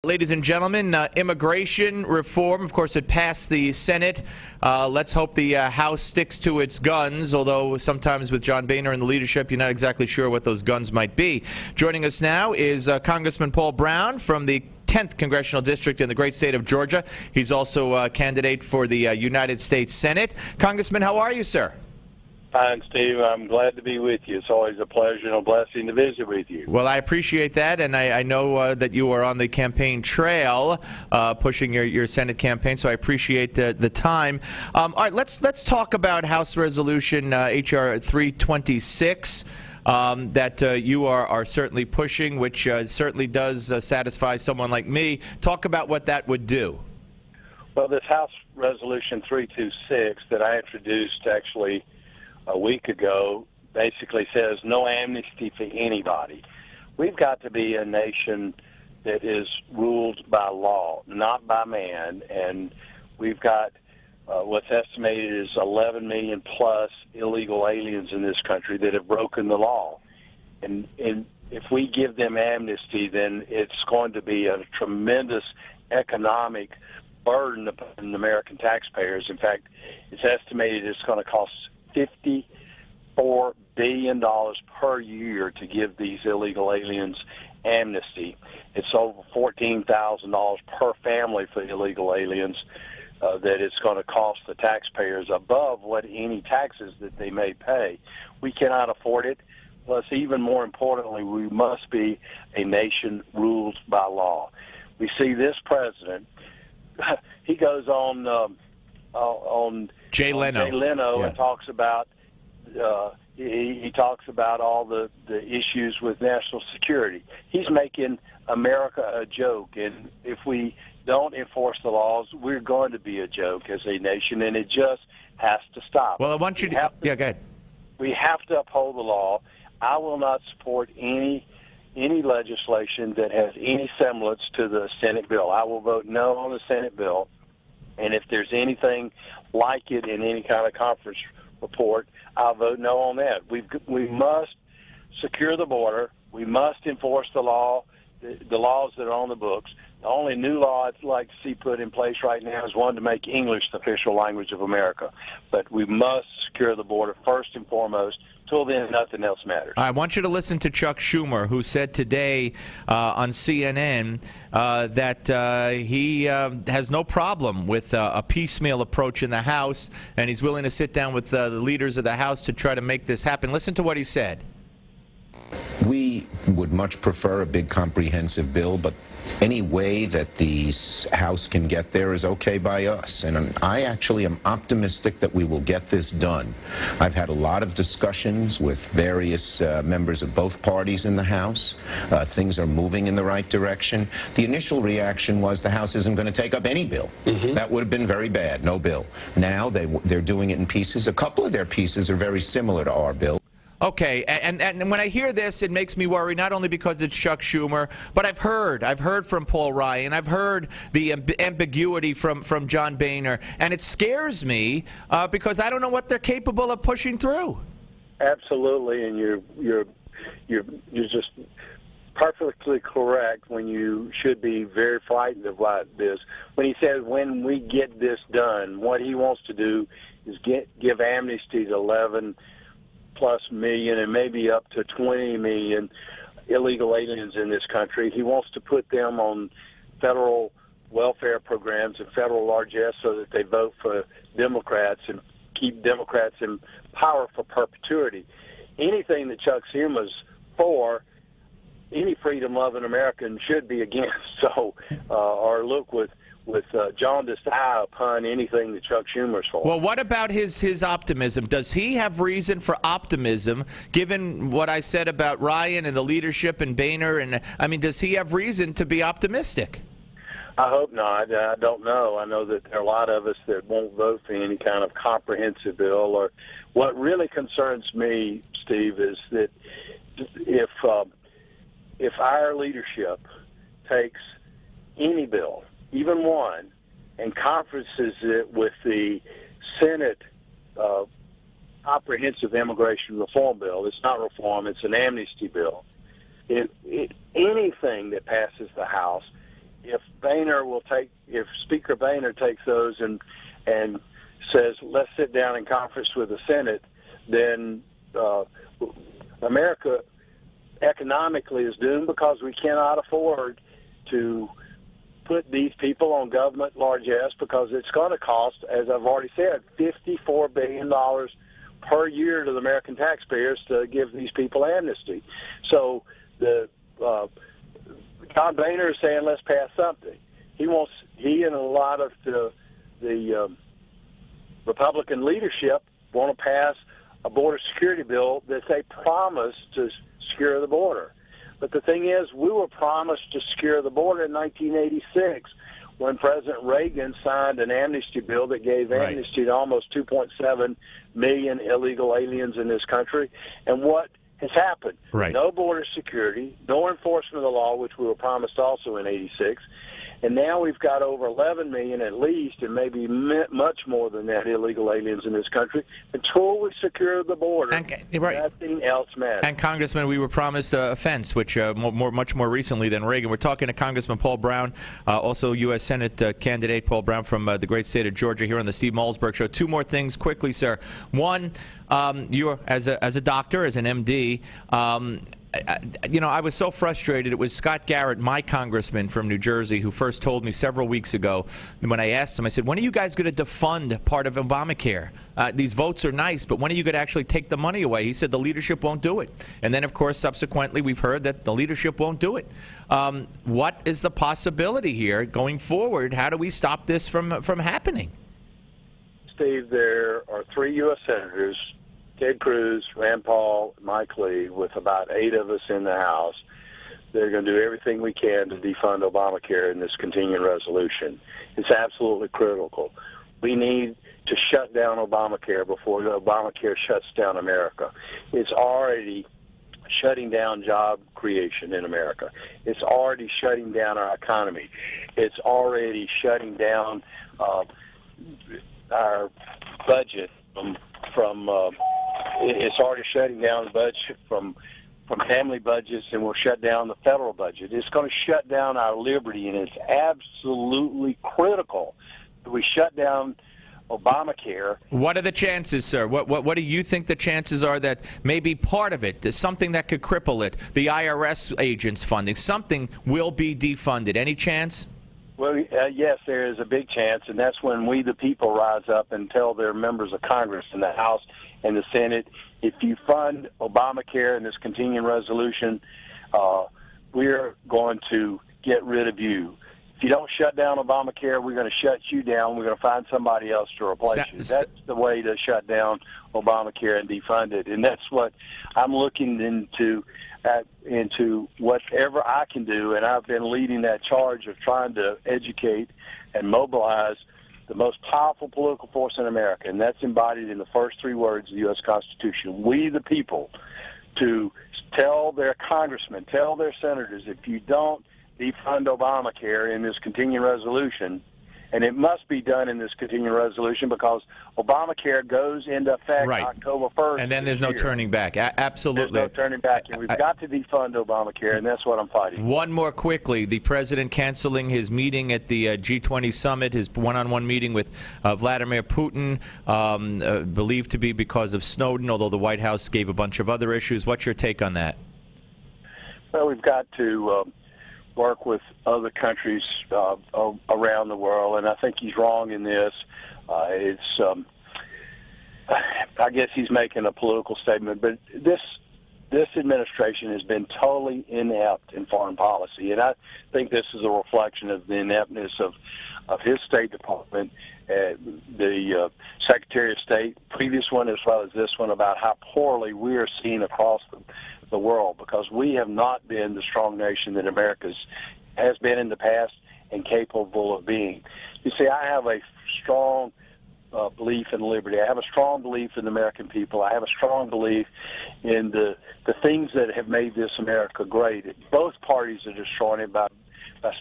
Ladies and gentlemen, immigration reform, of course, it passed the Senate. Let's hope the House sticks to its guns, although sometimes with John Boehner in the leadership, you're not exactly sure what those guns might be. Joining us now is Congressman Paul Broun from the 10th Congressional District in the great state of Georgia. He's also a candidate for the United States Senate. Congressman, how are you, sir? Fine, Steve. I'm glad to be with you. It's always a pleasure and a blessing to visit with you. Well, I appreciate that, and I know that you are on the campaign trail pushing your Senate campaign, so I appreciate the time. All right, let's talk about House Resolution H.R. 326 that you are certainly pushing, which certainly does satisfy someone like me. Talk about what that would do. Well, this House Resolution 326 that I introduced actually a week ago basically says no amnesty for anybody. We've got to be a nation that is ruled by law, not by man, and we've got what's estimated is 11 million plus illegal aliens in this country that have broken the law. And if we give them amnesty, then it's going to be a tremendous economic burden upon American taxpayers. In fact, it's estimated it's going to cost $54 billion per year to give these illegal aliens amnesty. It's over $14,000 per family for illegal aliens that it's going to cost the taxpayers above what any taxes that they may pay. We cannot afford it. Plus, even more importantly, we must be a nation ruled by law. We see this president, he goes on Jay Leno, and talks about he talks about all the issues with national security. He's making America a joke, and if we don't enforce the laws, we're going to be a joke as a nation, and it just has to stop. Well, I want you to go ahead. We have to uphold the law. I will not support any legislation that has any semblance to the Senate bill. I will vote no on the Senate bill. And if there's anything like it in any kind of conference report, I'll vote no on that. We must secure the border. We must enforce the law, the laws that are on the books. The only new law I'd like to see put in place right now is one to make English the official language of America. But we must secure the border first and foremost. Till then, nothing else matters. I want you to listen to Chuck Schumer, who said today on CNN that he has no problem with a piecemeal approach in the House, and he's willing to sit down with the leaders of the House to try to make this happen. Listen to what he said. We would much prefer a big comprehensive bill, but any way that the House can get there is okay by us. And I actually am optimistic that we will get this done. I've had a lot of discussions with various members of both parties in the House. Things are moving in the right direction. The initial reaction was the House isn't going to take up any bill. That would have been very bad, no bill. Now they're doing it in pieces. A couple of their pieces are very similar to our bill. Okay, and when I hear this, it makes me worry, not only because it's Chuck Schumer, but I've heard from Paul Ryan, I've heard the ambiguity from John Boehner, and it scares me because I don't know what they're capable of pushing through. Absolutely, and you're just perfectly correct when you should be very frightened about this. When he says when we get this done, what he wants to do is give amnesty to 11+ million and maybe up to 20 million illegal aliens in this country. He wants to put them on federal welfare programs and federal largesse so that they vote for Democrats and keep Democrats in power for perpetuity. Anything that Chuck Schumer's for, any freedom-loving American should be against. So, or look with jaundiced eye upon anything that Chuck Schumer's for. Well, what about his optimism? Does he have reason for optimism, given what I said about Ryan and the leadership and Boehner? And I mean, does he have reason to be optimistic? I hope not. I don't know. I know that there are a lot of us that won't vote for any kind of comprehensive bill. Or what really concerns me, Steve, is that if our leadership takes any bill, even one, and conferences it with the Senate comprehensive immigration reform bill. It's not reform, it's an amnesty bill. Anything that passes the House if Speaker Boehner takes those and says, let's sit down in conference with the Senate, then America economically is doomed, because we cannot afford to put these people on government largesse, because it's going to cost, as I've already said, $54 billion per year to the American taxpayers to give these people amnesty. So John Boehner is saying, let's pass something. He and a lot of the Republican leadership want to pass a border security bill that they promised to secure the border. But the thing is, we were promised to secure the border in 1986 when President Reagan signed an amnesty bill that gave amnesty to almost 2.7 million illegal aliens in this country. And what has happened? Right. No border security, no enforcement of the law, which we were promised also in 86. And now we've got over 11 million at least, and maybe much more than that, illegal aliens in this country. Until we secure the border, nothing else matters. And, Congressman, we were promised a fence, which much more recently than Reagan. We're talking to Congressman Paul Broun, also U.S. Senate candidate Paul Broun from the great state of Georgia, here on the Steve Malzberg Show. Two more things quickly, sir. One, you're as a doctor, as an MD, I was so frustrated. It was Scott Garrett, my congressman from New Jersey, who first told me several weeks ago, when I asked him, I said, when are you guys going to defund part of Obamacare? These votes are nice, but when are you going to actually take the money away? He said the leadership won't do it. And then, of course, subsequently, we've heard that the leadership won't do it. What is the possibility here going forward? How do we stop this from happening? Steve, there are 3 U.S. senators, Ted Cruz, Rand Paul, Mike Lee, with about 8 of us in the House. They're going to do everything we can to defund Obamacare in this continuing resolution. It's absolutely critical. We need to shut down Obamacare before Obamacare shuts down America. It's already shutting down job creation in America. It's already shutting down our economy. It's already shutting down our budget it's already shutting down the budget from family budgets, and will shut down the federal budget. It's going to shut down our liberty, and it's absolutely critical that we shut down Obamacare. What are the chances, sir? What do you think the chances are that maybe part of it, something that could cripple it, the IRS agents funding, something will be defunded? Any chance? Well, yes, there is a big chance, and that's when we, the people, rise up and tell their members of Congress in the House and the Senate, if you fund Obamacare in this continuing resolution, we're going to get rid of you. If you don't shut down Obamacare, we're going to shut you down. We're going to find somebody else to replace you. That's the way to shut down Obamacare and defund it, and that's what I'm looking into whatever I can do, and I've been leading that charge of trying to educate and mobilize the most powerful political force in America, and that's embodied in the first 3 words of the U.S. Constitution. We, the people, to tell their congressmen, tell their senators, if you don't defund Obamacare in this continuing resolution, and it must be done in this continuing resolution because Obamacare goes into effect October 1st. And then there's no turning back. Absolutely. There's no turning back. And we've got to defund Obamacare, and that's what I'm fighting. One more quickly. The president canceling his meeting at the G20 summit, his one-on-one meeting with Vladimir Putin, believed to be because of Snowden, although the White House gave a bunch of other issues. What's your take on that? Well, we've got to work with other countries around the world, and I think he's wrong in this. I guess he's making a political statement, but this administration has been totally inept in foreign policy, and I think this is a reflection of the ineptness of his State Department, the Secretary of State, previous one as well as this one, about how poorly we are seen across the world, because we have not been the strong nation that America has been in the past and capable of being. You see, I have a strong belief in liberty. I have a strong belief in the American people. I have a strong belief in the things that have made this America great. Both parties are destroying it by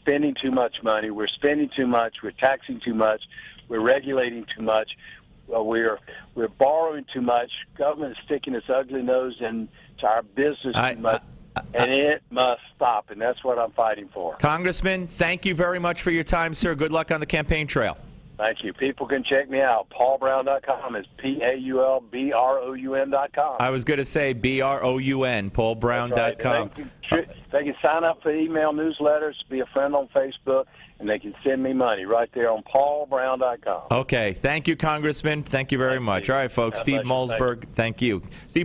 spending too much money. We're spending too much. We're taxing too much. We're regulating too much. We're borrowing too much. Government is sticking its ugly nose into our business too much. And it must stop, and that's what I'm fighting for. Congressman, thank you very much for your time, sir. Good luck on the campaign trail. Thank you. People can check me out. PaulBroun.com is PaulBroun.com. I was going to say BROUN, PaulBroun.com. Right. They can sign up for email newsletters, be a friend on Facebook, and they can send me money right there on PaulBroun.com. Okay. Thank you, Congressman. Thank you very much. All right, folks. Steve Malzberg, thank you. Steve